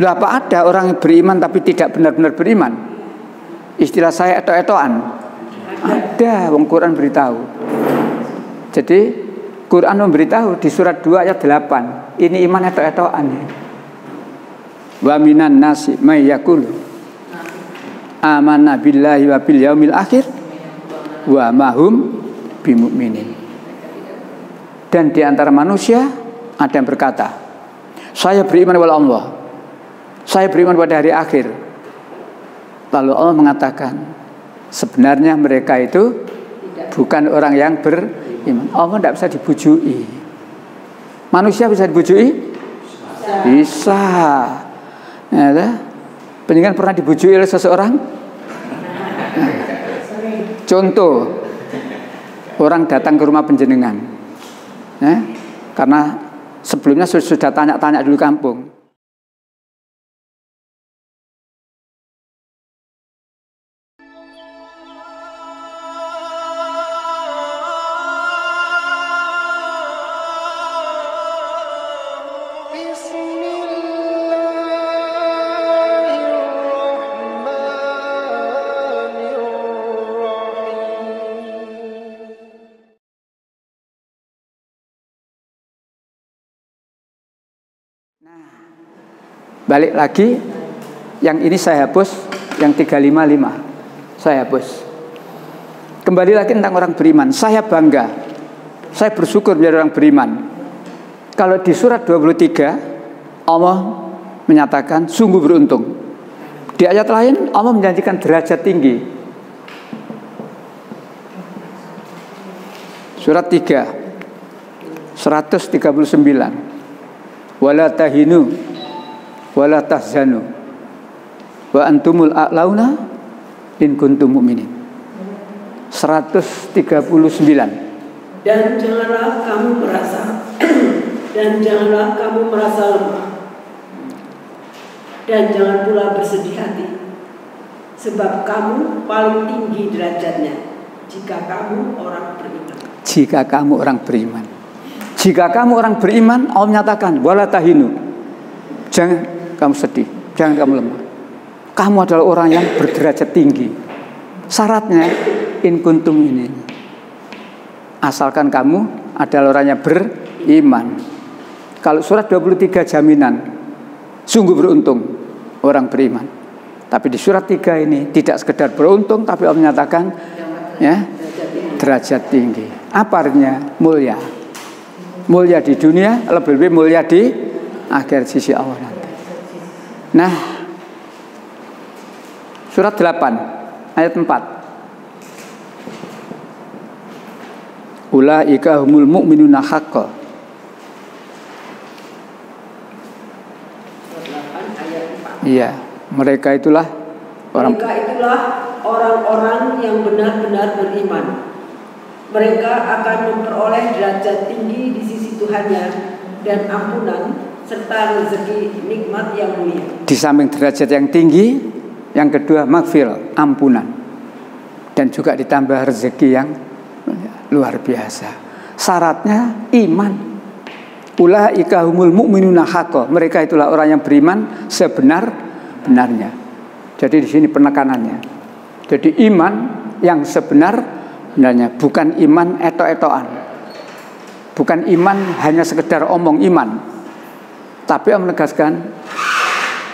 Lah apa ada orang yang beriman tapi tidak benar-benar beriman? Istilah saya eto-etoan. Ada, wong Quran beritahu. Jadi Quran memberitahu di surat 2 ayat 8. Ini iman eto-etoan. Wa minan nasi may yaqulu amanna billahi wa bil yaumil akhir wa ma hum bimumin. Dan di antara manusia ada yang berkata, saya beriman kepada Allah, saya beriman pada hari akhir. Lalu Allah mengatakan, sebenarnya mereka itu bukan orang yang beriman. Allah tidak bisa dibujui. Manusia bisa dibujui? Bisa. Ya, pendengar pernah dibujui oleh seseorang? Contoh, orang datang ke rumah penjenengan, ya, karena sebelumnya sudah tanya-tanya dulu kampung. Balik lagi, yang ini saya hapus, yang 355 saya hapus. Kembali lagi tentang orang beriman. Saya bangga, saya bersyukur menjadi orang beriman. Kalau di surat 23 Allah menyatakan sungguh beruntung. Di ayat lain Allah menjanjikan derajat tinggi. Surat 3 139. Wala tahinu wala tahzanu wa antumul a'launa in kuntum mu'minin. 139. Dan janganlah kamu merasa lemah, dan jangan pula bersedih hati, sebab kamu paling tinggi derajatnya jika kamu orang beriman. Jika kamu orang beriman. Jika kamu orang beriman, Allah menyatakan wala tahinu, jangan kamu sedih, jangan kamu lemah. Kamu adalah orang yang berderajat tinggi. Syaratnya in kuntum ini, asalkan kamu adalah orang yang beriman. Kalau surat 23 jaminan, sungguh beruntung orang beriman. Tapi di surat 3 ini tidak sekedar beruntung, tapi Allah menyatakan ya, derajat tinggi. Apa artinya? Mulia. Mulia di dunia, lebih-lebih mulia di akhir sisi Allah nanti. Nah, surat 8 ayat 4. Ulaika humul mu'minuna haqqan. Iya, mereka itulah orang-orang yang benar-benar beriman. Mereka akan memperoleh derajat tinggi di sisi Tuhannya dan ampunan serta rezeki nikmat yang mulia. Di samping derajat yang tinggi, yang kedua maghfirah, ampunan, dan juga ditambah rezeki yang luar biasa. Syaratnya iman. Ulaika humul mu'minuna haqqan. Mereka itulah orang yang beriman sebenar-benarnya. Jadi di sini penekanannya. Jadi iman yang sebenar-benarnya, bukan iman eto-etoan. Bukan iman hanya sekedar omong iman. Tapi Allah menegaskan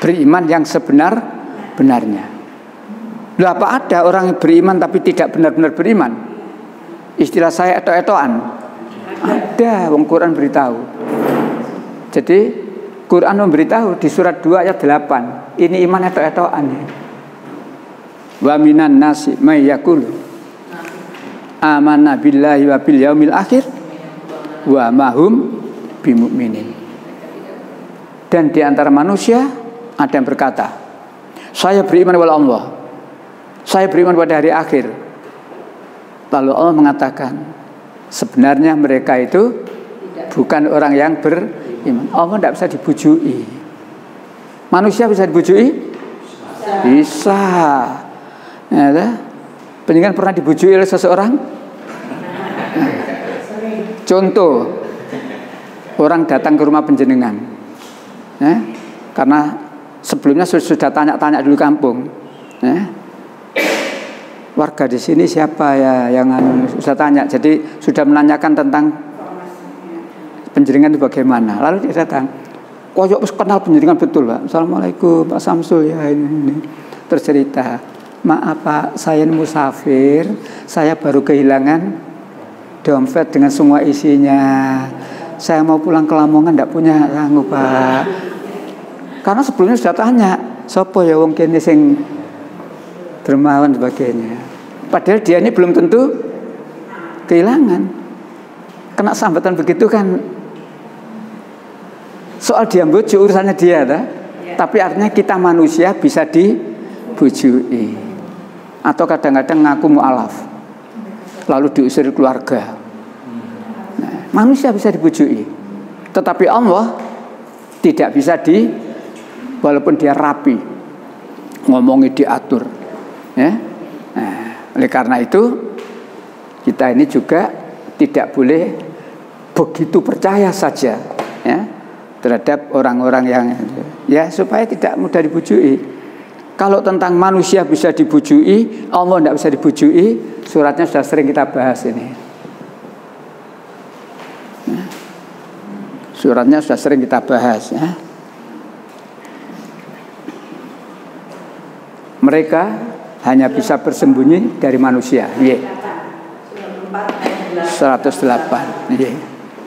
beriman yang sebenar-benarnya. Loh, apa ada orang yang beriman tapi tidak benar-benar beriman? Istilah saya eto-etoan. Ada, wong Quran beritahu. Jadi Quran memberitahu di surat 2 ayat 8. Ini iman eto-etoan. Wa minan nasi may yaqulu amanna billahi wa bil yaumil akhir wa ma hum bimumin. Dan di antara manusia ada yang berkata, saya beriman kepada Allah, saya beriman pada hari akhir. Lalu Allah mengatakan, sebenarnya mereka itu bukan orang yang beriman. Allah tidak bisa dibujui. Manusia bisa dibujui? Bisa. Ya, pendengar pernah dibujui oleh seseorang? Contoh, orang datang ke rumah penjenengan, ya, karena sebelumnya sudah tanya-tanya dulu kampung, ya. Warga di sini siapa ya yang sudah tanya, jadi sudah menanyakan tentang penjaringan itu bagaimana. Lalu dia datang, kok kenal penjaringan betul Pak. Assalamualaikum Pak Samsul ya ini. Terus cerita, maaf Pak, saya musafir, saya baru kehilangan dompet dengan semua isinya. Saya mau pulang ke Lamongan, tidak punya sanggup Pak. Karena sebelumnya sudah tanya, sopo ya wong kene sing dermawan sebagainya. Padahal dia ini belum tentu kehilangan. Kena sambatan begitu kan, soal dia bujuk urusannya dia, tapi artinya kita manusia bisa dibujui. Atau kadang-kadang ngaku mu'alaf, lalu diusir keluarga. Nah, manusia bisa dibujui, tetapi Allah tidak bisa walaupun dia rapi, ngomongnya diatur, ya. Nah, oleh karena itu kita ini juga tidak boleh begitu percaya saja, ya, terhadap orang-orang yang, ya, supaya tidak mudah dibujui. Kalau tentang manusia bisa dibujui, Allah tidak bisa dibujui. Suratnya sudah sering kita bahas ini. Ya. Suratnya sudah sering kita bahas, ya. Mereka hanya bisa bersembunyi dari manusia. 108.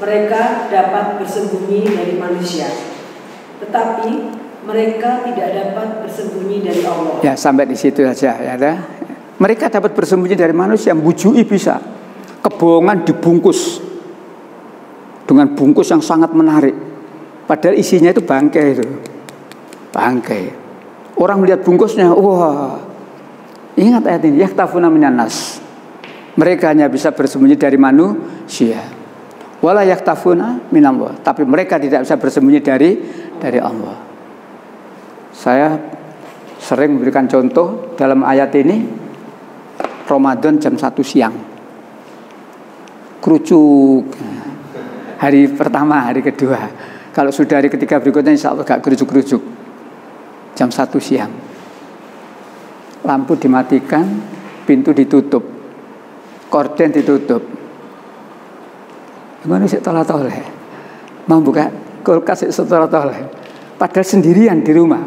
Mereka dapat bersembunyi dari manusia, tetapi mereka tidak dapat bersembunyi dari Allah. Ya, sampai di situ saja, ya. Mereka dapat bersembunyi dari manusia, bujui bisa. Kebohongan dibungkus dengan bungkus yang sangat menarik. Padahal isinya itu bangkai itu. Bangkai. Orang melihat bungkusnya, wah. Ingat ayat ini, yaktafuna minan nas. Mereka hanya bisa bersembunyi dari manusia. Wala yaktafuna minallah. Tapi mereka tidak bisa bersembunyi dari Allah. Saya sering memberikan contoh dalam ayat ini. Ramadan jam 1 siang. Kerucuk. Hari pertama, hari kedua. Kalau sudah hari ketiga berikutnya insya Allah gak kerucuk-kerucuk. Jam 1 siang. Lampu dimatikan, pintu ditutup, korden ditutup. Gimana sih toleh-toleh? Mau buka kulkas sih toleh-toleh. Padahal sendirian di rumah.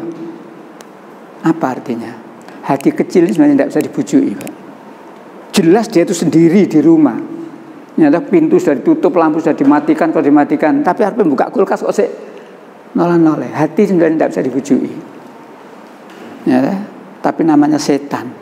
Apa artinya? Hati kecil ini sebenarnya tidak bisa dibujui, Pak. Jelas dia itu sendiri di rumah. Nyata pintu sudah ditutup, lampu sudah dimatikan, kalau dimatikan. Tapi harus membuka kulkas kok sih noleh-noleh. Hati sebenarnya tidak bisa dibujui. Ya, tapi namanya setan.